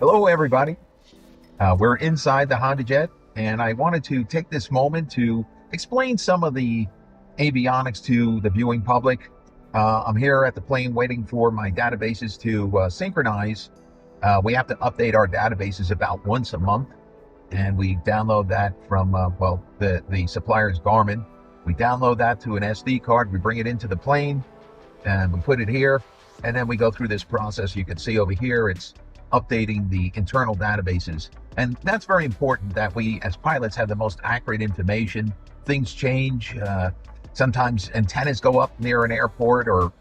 Hello, everybody. We're inside the HondaJet, and I wanted to take this moment to explain some of the avionics to the viewing public. I'm here at the plane waiting for my databases to synchronize. We have to update our databases about once a month, and we download that from, the supplier's Garmin. We download that to an SD card, we bring it into the plane, and we put it here, and then we go through this process. You can see over here, it's updating the internal databases. And that's very important that we as pilots have the most accurate information. Things change. Sometimes antennas go up near an airport, or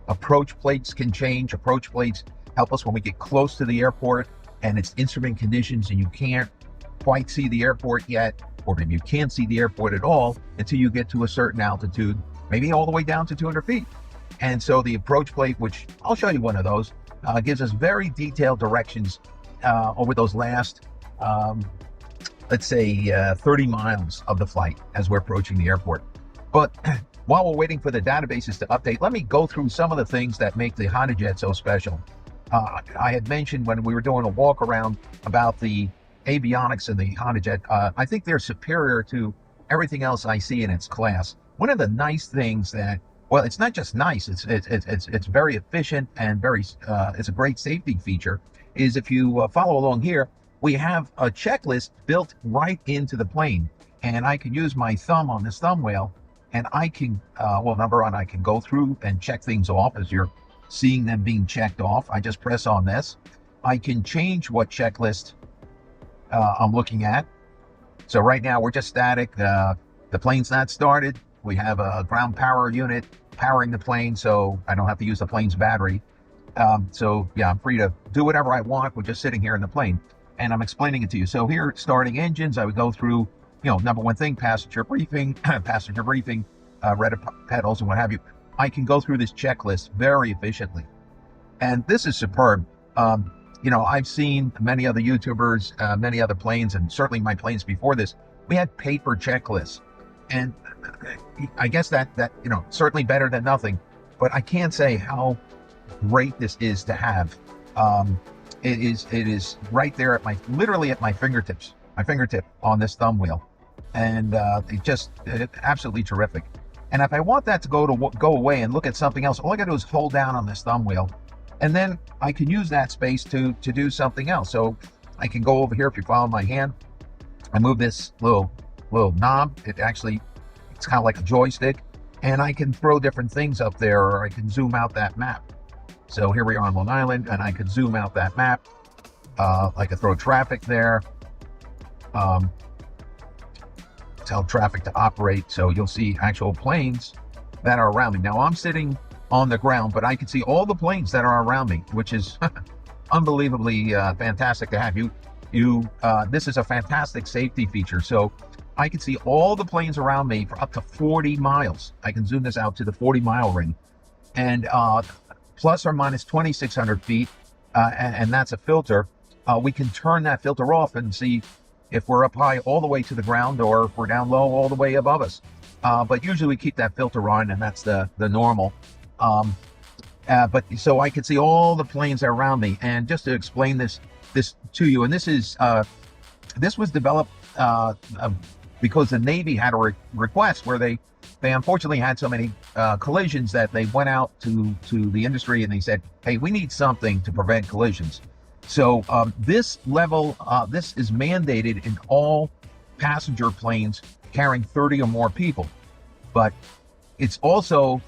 approach plates can change. Approach plates help us when we get close to the airport and it's instrument conditions and you can't quite see the airport yet, or maybe you can't see the airport at all until you get to a certain altitude, maybe all the way down to 200 feet. And so the approach plate, which I'll show you one of those, gives us very detailed directions over those last, let's say, 30 miles of the flight as we're approaching the airport. But while we're waiting for the databases to update, let me go through some of the things that make the HondaJet so special. I had mentioned when we were doing a walk around about the avionics in the HondaJet. I think they're superior to everything else I see in its class. One of the nice things that, well, it's not just nice, it's very efficient and it's a great safety feature, is if you follow along here, we have a checklist built right into the plane. And I can use my thumb on this thumb wheel, and I can, number one, I can go through and check things off as you're seeing them being checked off. I just press on this. I can change what checklist I'm looking at. So right now we're just static. The plane's not started. We have a ground power unit powering the plane, so I don't have to use the plane's battery. So yeah, I'm free to do whatever I want. We're just sitting here in the plane, and I'm explaining it to you. So here, starting engines, I would go through, number one thing, passenger briefing, red pedals, and what have you. I can go through this checklist very efficiently, and this is superb. I've seen many other YouTubers, many other planes, and certainly my planes before this, we had paper checklists. And I guess that certainly better than nothing, but I can't say how great this is to have. It is right there at literally at my fingertip on this thumb wheel, and it's absolutely terrific. And if I want that to go away and look at something else, all I got to do is hold down on this thumb wheel, and then I can use that space to do something else. So I can go over here. If you follow my hand, I move this little knob. It's kind of like a joystick, and I can throw different things up there, or I can zoom out that map. So here we are on Long Island, and I could zoom out that map. I could throw traffic there, tell traffic to operate, so you'll see actual planes that are around me. Now I'm sitting on the ground, but I can see all the planes that are around me, which is unbelievably fantastic to have. This is a fantastic safety feature. So I can see all the planes around me for up to 40 miles. I can zoom this out to the 40-mile ring, and plus or minus 2,600 feet, and that's a filter. We can turn that filter off and see if we're up high all the way to the ground, or if we're down low all the way above us. But usually we keep that filter on, and that's the normal. But so I can see all the planes around me. And just to explain this to you, and this was developed because the Navy had a request where they unfortunately had so many collisions that they went out to the industry and they said, hey, we need something to prevent collisions. So this is mandated in all passenger planes carrying 30 or more people, but it's also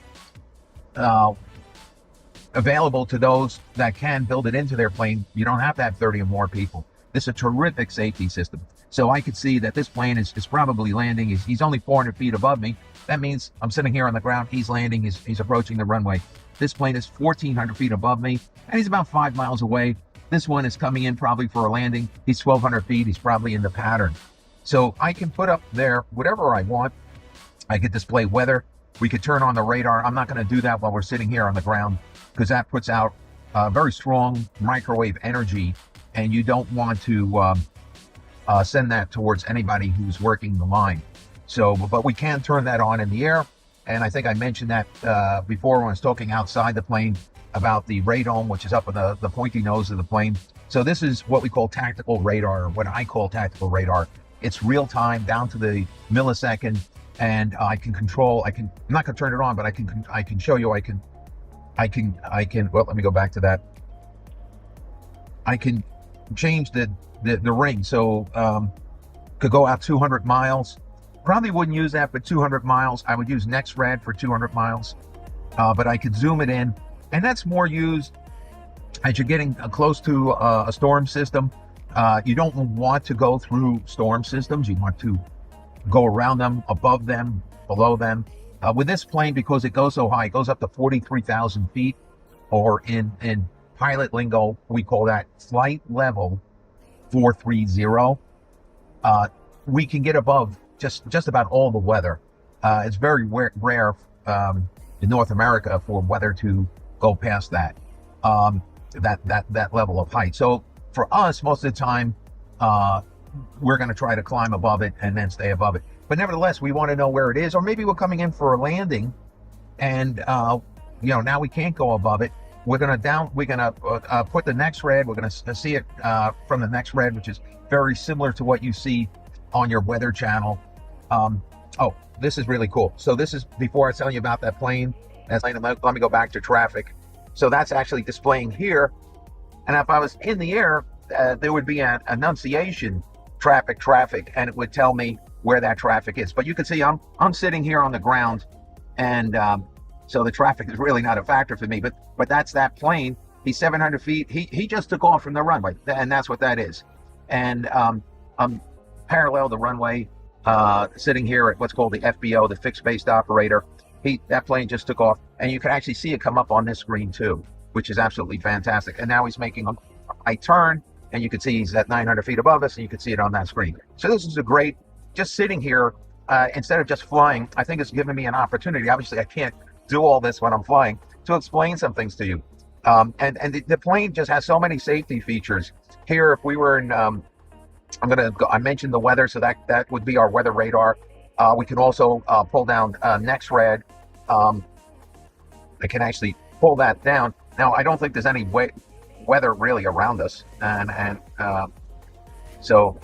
available to those that can build it into their plane. You don't have to have 30 or more people. This is a terrific safety system. So I could see that this plane is probably landing. He's only 400 feet above me. That means I'm sitting here on the ground. He's landing. He's approaching the runway. This plane is 1,400 feet above me, and he's about 5 miles away. This one is coming in probably for a landing. He's 1,200 feet. He's probably in the pattern. So I can put up there whatever I want. I could display weather. We could turn on the radar. I'm not going to do that while we're sitting here on the ground, because that puts out very strong microwave energy, and you don't want to send that towards anybody who's working the line. So, but we can turn that on in the air. And I think I mentioned that before when I was talking outside the plane about the radome, which is up in the pointy nose of the plane. So this is what we call tactical radar, or what I call tactical radar. It's real time, down to the millisecond, and I can control. I'm not going to turn it on, but I can show you. Well, let me go back to that. I can change the ring, so could go out 200 miles. Probably wouldn't use that for 200 miles. I would use Nexrad for 200 miles, but I could zoom it in, and that's more used as you're getting close to a storm system. You don't want to go through storm systems. You want to go around them, above them, below them. With this plane, because it goes so high, it goes up to 43,000 feet, or in pilot lingo, we call that flight level 430. We can get above just about all the weather. It's very rare in North America for weather to go past that level of height. So for us, most of the time, we're going to try to climb above it and then stay above it. But nevertheless, we want to know where it is, or maybe we're coming in for a landing, and now we can't go above it. We're going to put the Nexrad. We're going to see it from the Nexrad, which is very similar to what you see on your weather channel. Oh, this is really cool. So this is before I tell you about that plane. Let me go back to traffic. So that's actually displaying here. And if I was in the air, there would be an annunciation, traffic, and it would tell me where that traffic is. But you can see I'm sitting here on the ground, and so the traffic is really not a factor for me. But that's that plane. He's 700 feet. He just took off from the runway, and that's what that is. And I'm parallel the runway, sitting here at what's called the FBO, the fixed based operator. That plane just took off, and you can actually see it come up on this screen too, which is absolutely fantastic. And now he's making a right turn, and you can see he's at 900 feet above us, and you can see it on that screen. So this is a great, just sitting here, instead of just flying, I think it's given me an opportunity. Obviously, I can't do all this when I'm flying, to explain some things to you. And the plane just has so many safety features. Here, if we were in, I mentioned the weather, so that would be our weather radar. We can also pull down Nexrad. I can actually pull that down. Now, I don't think there's any weather really around us, so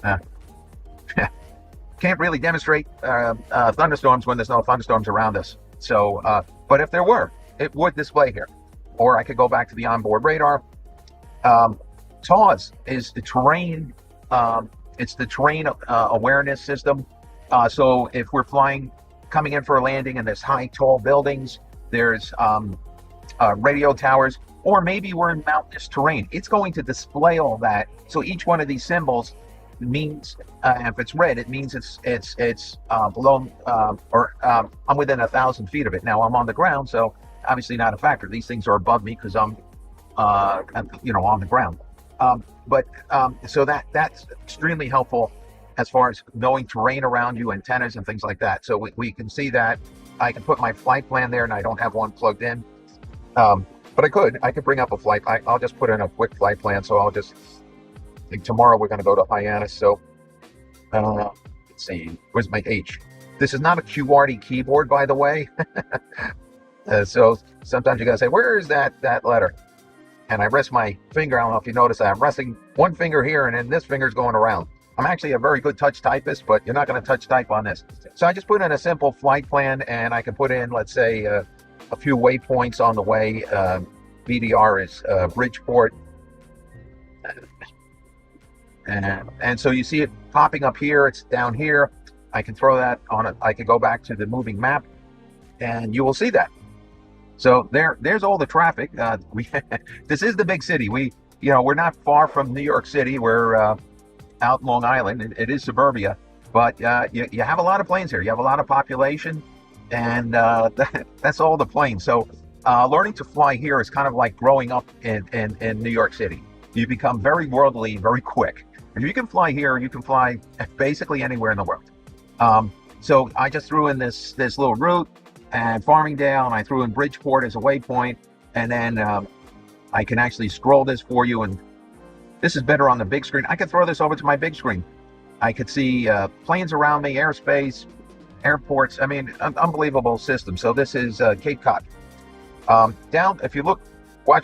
can't really demonstrate thunderstorms when there's no thunderstorms around us. So, but if there were, it would display here. Or I could go back to the onboard radar. TAWS is the terrain. It's the terrain awareness system. So if we're coming in for a landing, and there's high, tall buildings, there's radio towers, or maybe we're in mountainous terrain, it's going to display all that. So each one of these symbols means, if it's red, it means it's below, I'm within 1,000 feet of it. Now I'm on the ground, so obviously not a factor. These things are above me because I'm, on the ground. So that's extremely helpful as far as knowing terrain around you, antennas and things like that. So we can see that. I can put my flight plan there, and I don't have one plugged in. But I could bring up a flight. I'll just put in a quick flight plan. So I think tomorrow we're going to go to Hyannis. So let's see, where's my H? This is not a QWERTY keyboard, by the way. So sometimes you got to say, where is that letter? And I rest my finger. I don't know if you notice that I'm resting one finger here, and then this finger's going around. I'm actually a very good touch typist, but you're not going to touch type on this. So I just put in a simple flight plan, and I can put in, let's say, a few waypoints on the way. BDR is Bridgeport. And so you see it popping up here. It's down here. I can throw that on I could go back to the moving map, and you will see that. So there's all the traffic. This is the big city. We're not far from New York City. We're out Long Island. It is suburbia, but you have a lot of planes here. You have a lot of population, and that's all the planes. So learning to fly here is kind of like growing up in New York City. You become very worldly very quick. If you can fly here, you can fly basically anywhere in the world. So I just threw in this little route, and Farmingdale, and I threw in Bridgeport as a waypoint, and then I can actually scroll this for you, and this is better on the big screen. I could throw this over to my big screen. I could see planes around me, airspace, airports. I mean, unbelievable system. So this is Cape Cod. Down, if you look,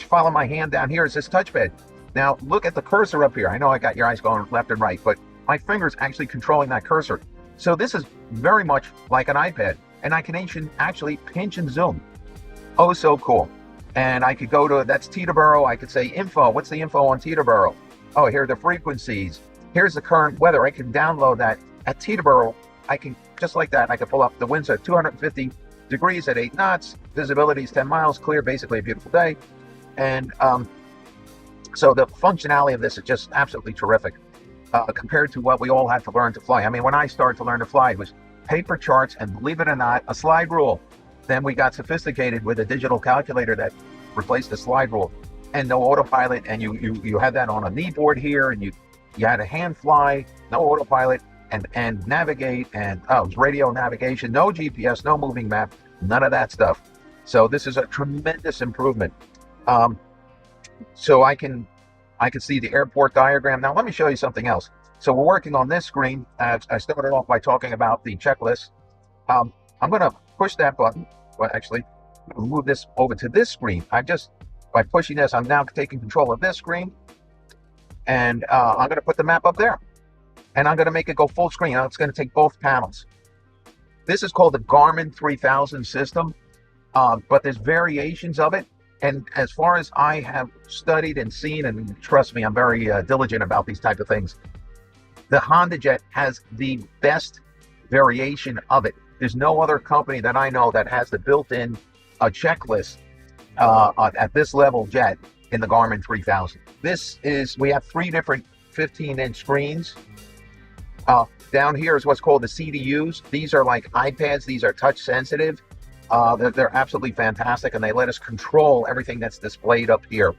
follow my hand down here, is this touchpad. Now look at the cursor up here. I know I got your eyes going left and right, but my finger's actually controlling that cursor. So this is very much like an iPad, and I can actually pinch and zoom. Oh, so cool. And I could go to, that's Teterboro. I could say info. What's the info on Teterboro? Oh, here are the frequencies. Here's the current weather. I can download that at Teterboro. I can, just like that, I can pull up the winds at 250 degrees at 8 knots. Visibility is 10 miles, clear, basically a beautiful day. And so the functionality of this is just absolutely terrific compared to what we all had to learn to fly. I mean, when I started to learn to fly, it was paper charts and, believe it or not, a slide rule. Then we got sophisticated with a digital calculator that replaced the slide rule, and no autopilot. And you had that on a knee board here, and you had a hand fly, no autopilot, and navigate, and it was radio navigation, no GPS, no moving map, none of that stuff. So this is a tremendous improvement. So I can see the airport diagram. Now let me show you something else. So we're working on this screen. I started off by talking about the checklist. I'm going to push that button. Well, actually, move this over to this screen. By pushing this, I'm now taking control of this screen, and I'm going to put the map up there, and I'm going to make it go full screen. Now it's going to take both panels. This is called the Garmin 3000 system, but there's variations of it. And as far as I have studied and seen, and trust me, I'm very diligent about these type of things, the HondaJet has the best variation of it. There's no other company that I know that has the built-in checklist at this level jet in the Garmin 3000. We have 3 different 15-inch screens. Down here is what's called the CDUs. These are like iPads. These are touch sensitive. They're absolutely fantastic, and they let us control everything that's displayed up here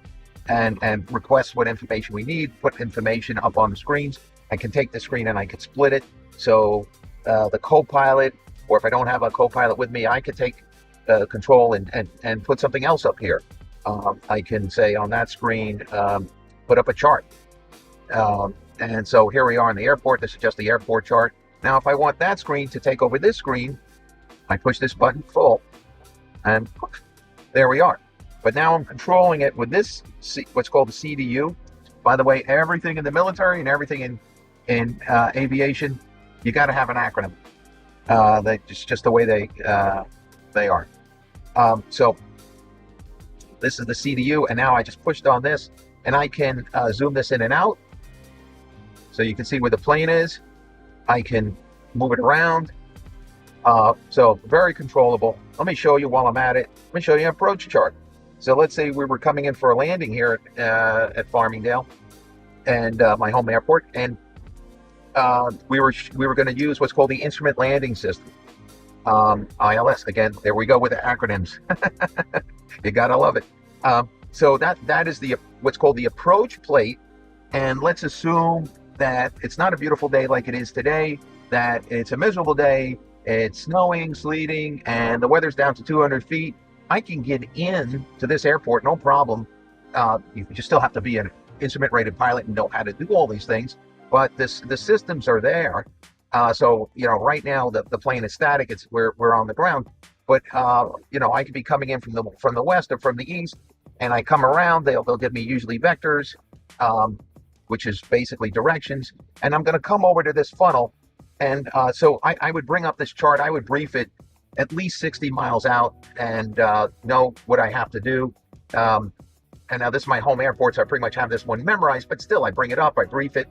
and request what information we need, put information up on the screens. I can take the screen and I can split it. So the co-pilot, or if I don't have a co-pilot with me, I could take control and put something else up here. I can say on that screen, put up a chart. And so here we are in the airport. This is just the airport chart. Now, if I want that screen to take over this screen, I push this button full, and there we are. But now I'm controlling it with this, what's called the CDU. By the way, everything in the military and everything in aviation, you got to have an acronym. Just the way they are. So this is the CDU, and now I just pushed on this, and I can zoom this in and out, so you can see where the plane is. I can move it around. So very controllable. Let me show you while I'm at it. Let me show you an approach chart. So let's say we were coming in for a landing here at Farmingdale, and my home airport, and we were going to use what's called the instrument landing system, ILS. Again, there we go with the acronyms. You gotta love it. So that is what's called the approach plate, and let's assume that it's not a beautiful day like it is today, that it's a miserable day. It's snowing, sleeting, and the weather's down to 200 feet. I can get in to this airport, no problem. You just still have to be an instrument-rated pilot and know how to do all these things. But the systems are there. So, right now the plane is static. We're on the ground. But, I could be coming in from the west or from the east, and I come around. They'll give me usually vectors, which is basically directions. And I'm going to come over to this funnel. And so I would bring up this chart. I would brief it at least 60 miles out and know what I have to do. And now this is my home airport, so I pretty much have this one memorized, but still I bring it up, I brief it.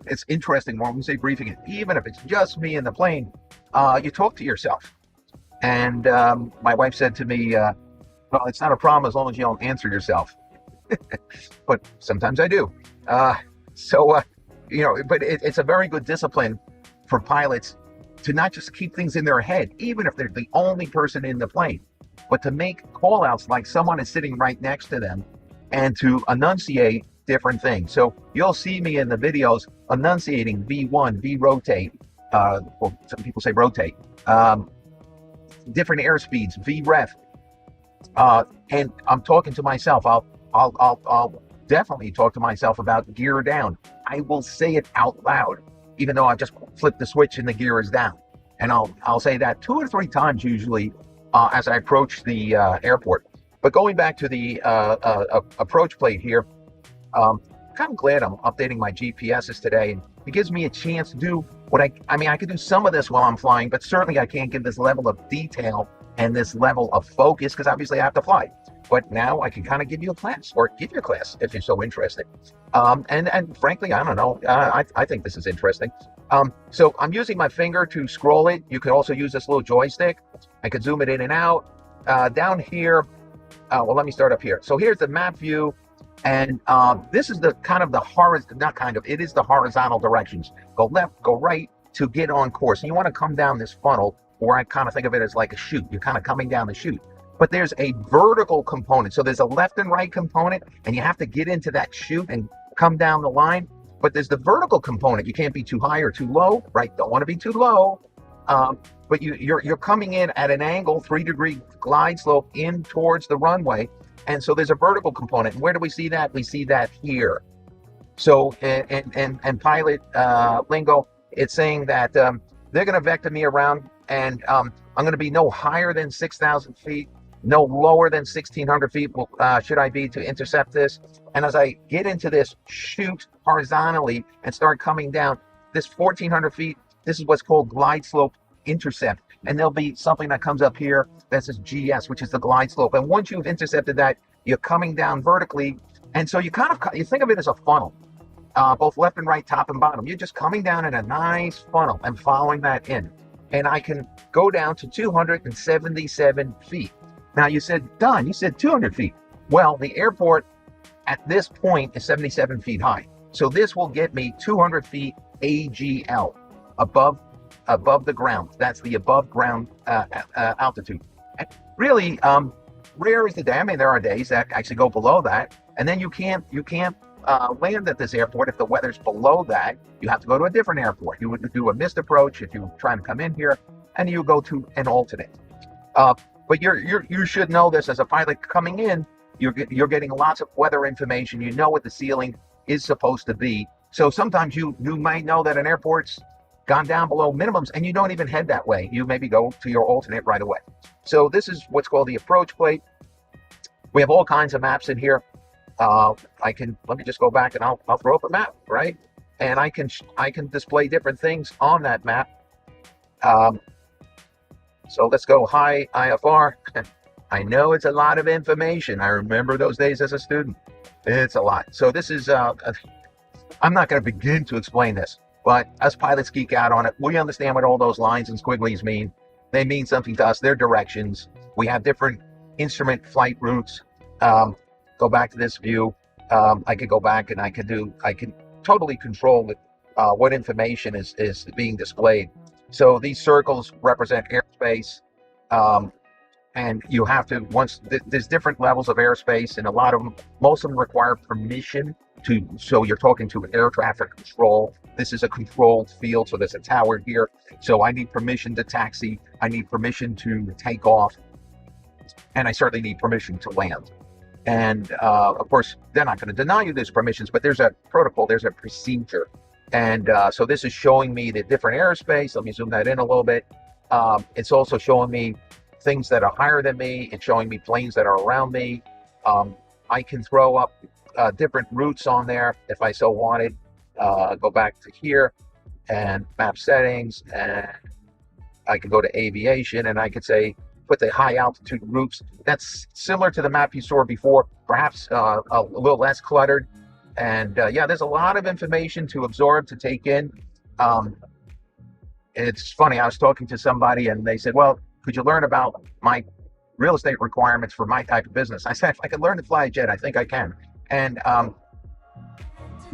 It's interesting when we say briefing it, even if it's just me in the plane, you talk to yourself. And my wife said to me, well, it's not a problem as long as you don't answer yourself. But sometimes I do. But it's a very good discipline for pilots to not just keep things in their head, even if they're the only person in the plane, but to make call outs like someone is sitting right next to them and to enunciate different things. So you'll see me in the videos enunciating V1, V rotate, well, some people say rotate, different airspeeds, V ref, and I'm talking to myself. I'll definitely talk to myself about gear down. I will say it out loud, even though I just flipped the switch and the gear is down. And I'll say that 2 or 3 times usually as I approach the airport. But going back to the approach plate here, Kind of glad I'm updating my GPSs today, and it gives me a chance to do what I mean, I could do some of this while I'm flying, but certainly I can't give this level of detail and this level of focus because obviously I have to fly. But now I can kind of give you a class, or give you a class if you're so interested. And frankly, I don't know. I think this is interesting. So I'm using my finger to scroll it. You could also use this little joystick. I could zoom it in and out. Down here, well, let me start up here. So here's the map view. And this is the kind of the horizontal, not kind of, it is the horizontal directions. Go left, go right to get on course. And you want to come down this funnel, or I kind of think of it as like a chute. You're kind of coming down the chute. But there's a vertical component. So there's a left and right component, and you have to get into that chute and come down the line. But there's the vertical component. You can't be too high or too low, right? Don't want to be too low. But you're coming in at an angle, 3-degree glide slope in towards the runway. And so there's a vertical component. And where do we see that? We see that here. So and pilot lingo, it's saying that they're going to vector me around, and I'm going to be no higher than 6,000 feet, no lower than 1,600 feet should I be to intercept this. And as I get into this chute horizontally and start coming down, this 1,400 feet, this is what's called glide slope intercept. And there'll be something that comes up here that says GS, which is the glide slope. And once you've intercepted that, you're coming down vertically. And so you think of it as a funnel, both left and right, top and bottom. You're just coming down in a nice funnel and following that in. And I can go down to 277 feet. Now you said, Don, you said 200 feet. Well, the airport at this point is 77 feet high. So this will get me 200 feet AGL, above the ground. That's the above ground altitude. And really, rare is the day. I mean, there are days that actually go below that, and then you can't land at this airport if the weather's below that. You have to go to a different airport. You would do a missed approach if you're trying to come in here, and you go to an alternate. But you should know this as a pilot coming in. You're getting lots of weather information. You know what the ceiling is supposed to be. So sometimes you might know that an airport's gone down below minimums, and you don't even head that way. You maybe go to your alternate right away. So this is what's called the approach plate. We have all kinds of maps in here. Let me just go back and I'll throw up a map, right? And I can display different things on that map. So let's go high IFR. I know it's a lot of information. I remember those days as a student. It's a lot. So this is, I'm not going to begin to explain this, but us pilots geek out on it. We understand what all those lines and squigglies mean. They mean something to us. They're directions. We have different instrument flight routes. Go back to this view. I could go back and I can totally control what information is being displayed. So these circles represent airspace. And you have to, there's different levels of airspace, and most of them require permission so you're talking to air traffic control. This is a controlled field, so there's a tower here. So I need permission to taxi, I need permission to take off, and I certainly need permission to land. And of course, they're not going to deny you those permissions, but there's a protocol, there's a procedure. And so this is showing me the different airspace. Let me zoom that in a little bit. It's also showing me things that are higher than me. It's showing me planes that are around me. I can throw up different routes on there if I so wanted. Go back to here and map settings, and I could go to aviation, and I could say put the high altitude routes. That's similar to the map you saw before, perhaps a little less cluttered. And yeah, there's a lot of information to absorb, to take in. It's funny, I was talking to somebody and they said, well, could you learn about my real estate requirements for my type of business? I said, if I could learn to fly a jet, I think I can. And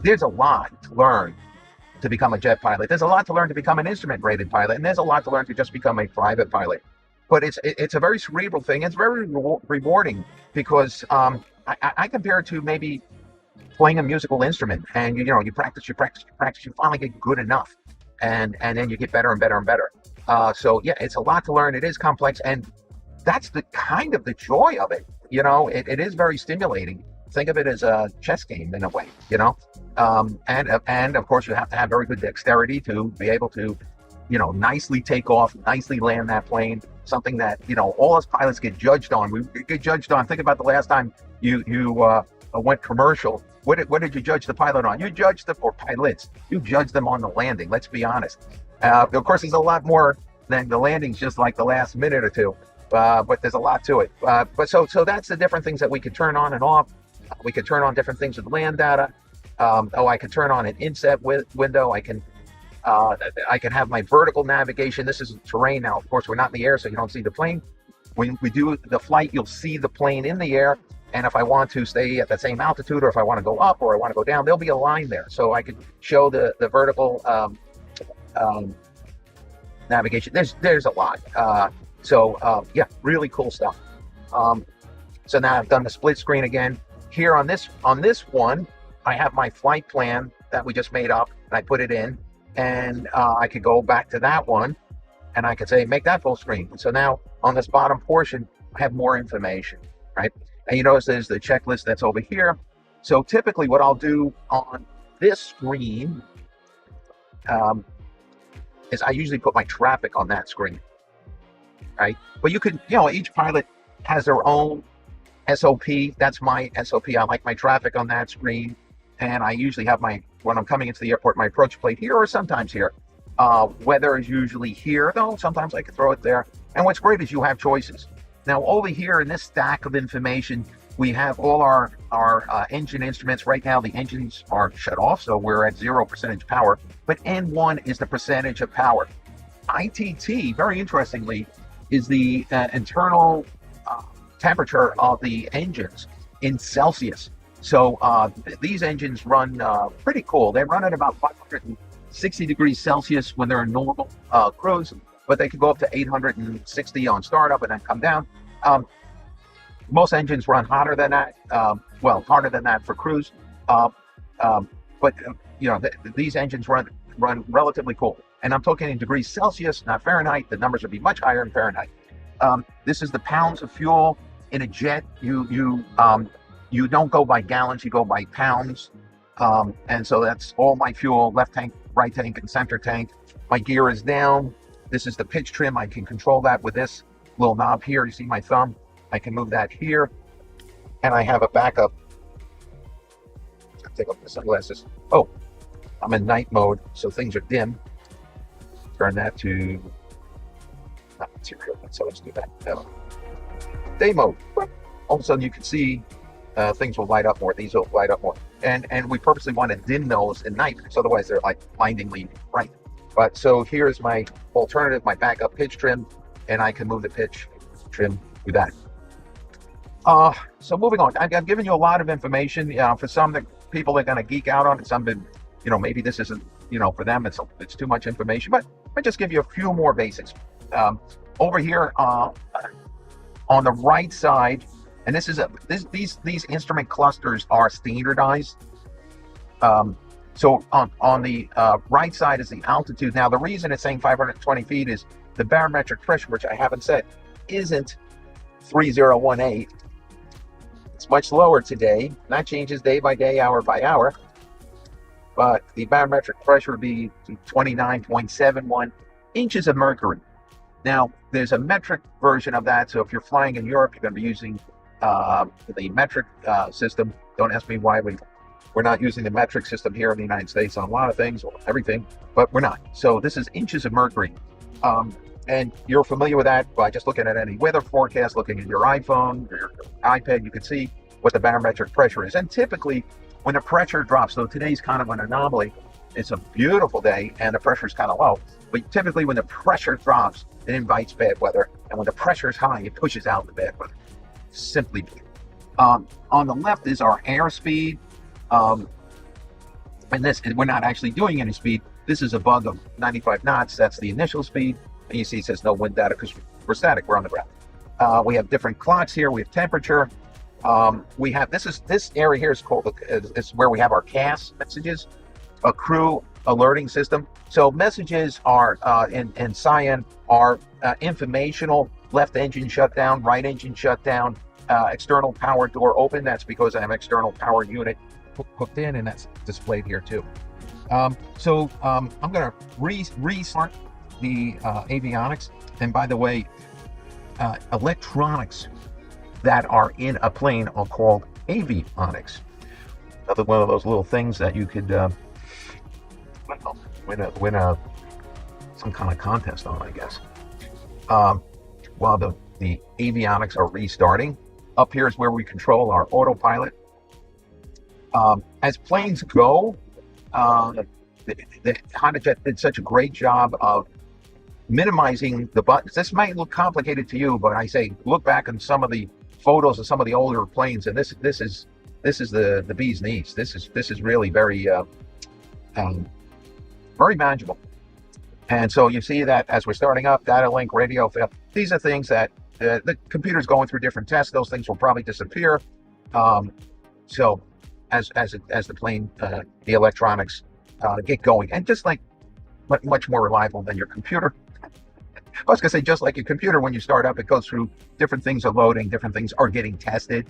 there's a lot to learn to become a jet pilot. There's a lot to learn to become an instrument-rated pilot, and there's a lot to learn to just become a private pilot. But it's a very cerebral thing. It's very rewarding because I compare it to maybe playing a musical instrument, and you practice, you finally get good enough, and then you get better and better and better. So yeah, it's a lot to learn. It is complex, and that's the kind of the joy of it. It is very stimulating. Think of it as a chess game in a way, and of course you have to have very good dexterity to be able to, nicely take off, nicely land that plane. Something that, all us pilots get judged on. We get judged on. Think about the last time you went commercial, what did you judge the pilot on? You judged them, or pilots, you judged them on the landing. Let's be honest. Of course, there's a lot more than the landings, just like the last minute or two. But there's a lot to it. But so that's the different things that we can turn on and off. We can turn on different things with land data. I can turn on an inset window. I can have my vertical navigation. This is terrain now. Of course, we're not in the air, so you don't see the plane. When we do the flight, you'll see the plane in the air. And if I want to stay at the same altitude, or if I want to go up, or I want to go down, there'll be a line there. So I could show the vertical navigation. There's a lot. Yeah, really cool stuff. So now I've done the split screen again. Here on this one, I have my flight plan that we just made up, and I put it in, and I could go back to that one, and I could say, make that full screen. So now on this bottom portion, I have more information, right? And you notice there's the checklist that's over here. So typically what I'll do on this screen is I usually put my traffic on that screen, right? But you could, each pilot has their own SOP. That's my SOP. I like my traffic on that screen. And I usually have when I'm coming into the airport, my approach plate here, or sometimes here. Weather is usually here, though. Sometimes I could throw it there. And what's great is you have choices. Now, over here in this stack of information, we have all our engine instruments. Right now, the engines are shut off, so we're at 0% power. But N1 is the percentage of power. ITT, very interestingly, is the internal temperature of the engines in Celsius. So these engines run pretty cool. They run at about 560 degrees Celsius when they're in normal cruise, but they can go up to 860 on startup and then come down. Most engines run hotter than that. Hotter than that for cruise. But these engines run relatively cool. And I'm talking in degrees Celsius, not Fahrenheit. The numbers would be much higher in Fahrenheit. This is the pounds of fuel in a jet. You don't go by gallons, you go by pounds. And so that's all my fuel, left tank, right tank, and center tank. My gear is down. This is the pitch trim. I can control that with this little knob here. You see my thumb? I can move that here. And I have a backup. I'll take off the sunglasses. Oh, I'm in night mode, so things are dim. Turn that to not material. So let's do that. Day mode. All of a sudden you can see things will light up more. These will light up more. And we purposely want to dim those at night, because otherwise they're like blindingly bright. But so here's my alternative, my backup pitch trim, and I can move the pitch trim with that. So moving on, I've given you a lot of information. For some people are going to geek out on it. Some, maybe this isn't, for them it's too much information. But I'll just give you a few more basics. Over here on the right side, and these instrument clusters are standardized. So on the right side is the altitude. Now, the reason it's saying 520 feet is the barometric pressure, which I haven't said, isn't 3018. It's much lower today. That changes day by day, hour by hour. But the barometric pressure would be 29.71 inches of mercury. Now, there's a metric version of that. So if you're flying in Europe, you're going to be using the metric system. Don't ask me why we're not using the metric system here in the United States on a lot of things, or everything, but we're not. So this is inches of mercury. And you're familiar with that by just looking at any weather forecast, looking at your iPhone or your iPad, you can see what the barometric pressure is. And typically when the pressure drops, so today's kind of an anomaly, it's a beautiful day and the pressure is kind of low, but typically when the pressure drops, it invites bad weather. And when the pressure is high, it pushes out the bad weather. Simply. On the left is our airspeed. And this, we're not actually doing any speed. This is a bug of 95 knots. That's the initial speed. And you see it says no wind data because we're static. We're on the ground. We have different clocks here. We have temperature. We have this area here is called is where we have our CAS messages, a crew alerting system. So messages are in cyan are informational. Left engine shut down, right engine shut down, external power door open. That's because I have external power unit hooked in, and that's displayed here too. I'm going to restart the avionics. And by the way, electronics that are in a plane are called Avionics. Another one of those little things that you could win a some kind of contest on, I guess. While the avionics are restarting, up here is where we control our autopilot. As planes go, the HondaJet did such a great job of minimizing the buttons. This might look complicated to you, but I say look back on some of the photos of some of the older planes, and this is the bee's knees. This is really very very manageable. And so you see that as we're starting up, data link, radio fail. These are things that the computer's going through different tests. Those things will probably disappear. So as the plane, the electronics get going, and just like much more reliable than your computer. I was gonna say, just like your computer, when you start up, it goes through different things are loading, different things are getting tested,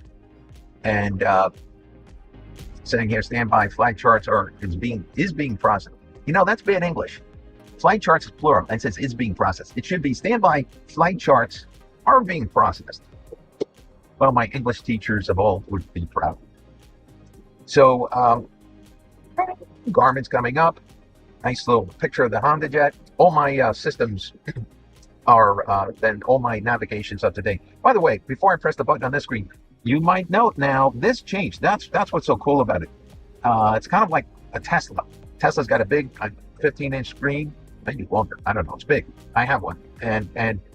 and saying here, standby flight charts is being processed. You know, that's bad English. Flight charts is plural, and it says is being processed. It should be standby flight charts are being processed. Well, my English teachers of old would be proud. So Garmin's coming up. Nice little picture of the HondaJet. All my systems are then all my navigation's up to date. By the way, before I press the button on this screen, you might note now this changed. That's what's so cool about it. It's kind of like a Tesla. Tesla's got a big 15-inch screen. Maybe longer. I don't know. It's big. I have one, and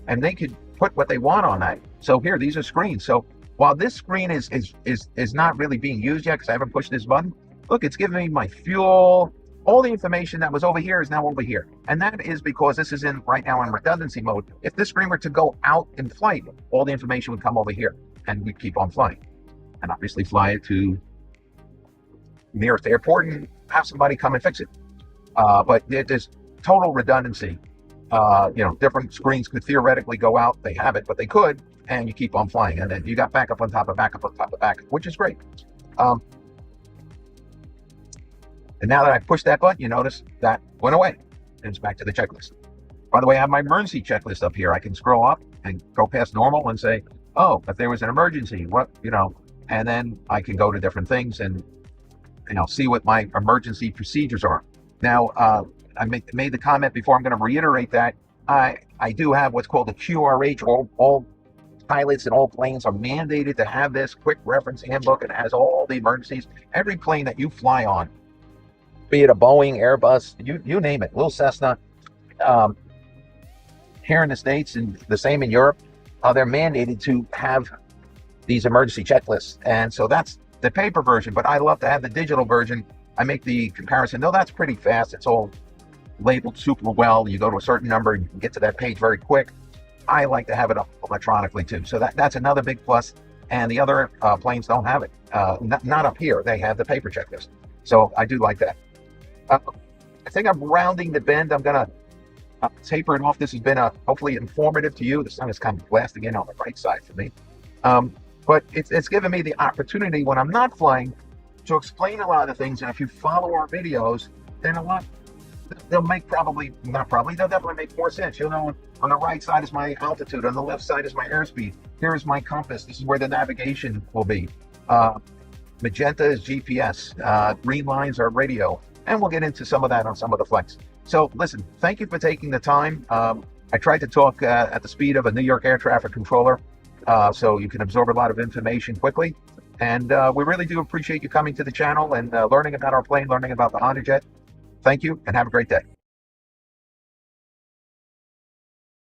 they could put what they want on that. So here, these are screens. So while this screen is not really being used yet because I haven't pushed this button, look, it's giving me my fuel. All the information that was over here is now over here, and that is because this is right now in redundancy mode. If this screen were to go out in flight, all the information would come over here, and we'd keep on flying, and obviously fly it to the nearest airport and have somebody come and fix it. But there's total redundancy. Different screens could theoretically go out. They have it, but they could, and you keep on flying. And then you got backup on top of backup on top of backup, which is great. And now that I pushed that button, you notice that went away. And it's back to the checklist. By the way, I have my emergency checklist up here. I can scroll up and go past normal and say, oh, if there was an emergency, and then I can go to different things and, see what my emergency procedures are. Now, I made the comment before. I'm going to reiterate that I do have what's called a QRH. All pilots and all planes are mandated to have this quick reference handbook, and it has all the emergencies. Every plane that you fly on, be it a Boeing, Airbus, you name it, little Cessna, here in the States and the same in Europe, they're mandated to have these emergency checklists. And so that's the paper version, but I love to have the digital version. I make the comparison. No, that's pretty fast. It's all labeled super well. You go to a certain number and you can get to that page very quick. I like to have it up electronically too. So that's another big plus. And the other planes don't have it. Not up here. They have the paper checklist. So I do like that. I think I'm rounding the bend. I'm going to taper it off. This has been hopefully informative to you. The sun is kind of blasting in on the right side for me. But it's given me the opportunity when I'm not flying to explain a lot of things. And if you follow our videos, then they'll definitely make more sense. You'll know on the right side is my altitude, on the left side is my airspeed. Here is my compass. This is where the navigation will be. Magenta is GPS. Green lines are radio. And we'll get into some of that on some of the flights. So listen, thank you for taking the time. I tried to talk at the speed of a New York air traffic controller, so you can absorb a lot of information quickly. And we really do appreciate you coming to the channel and learning about our plane, learning about the HondaJet. Thank you, and have a great day.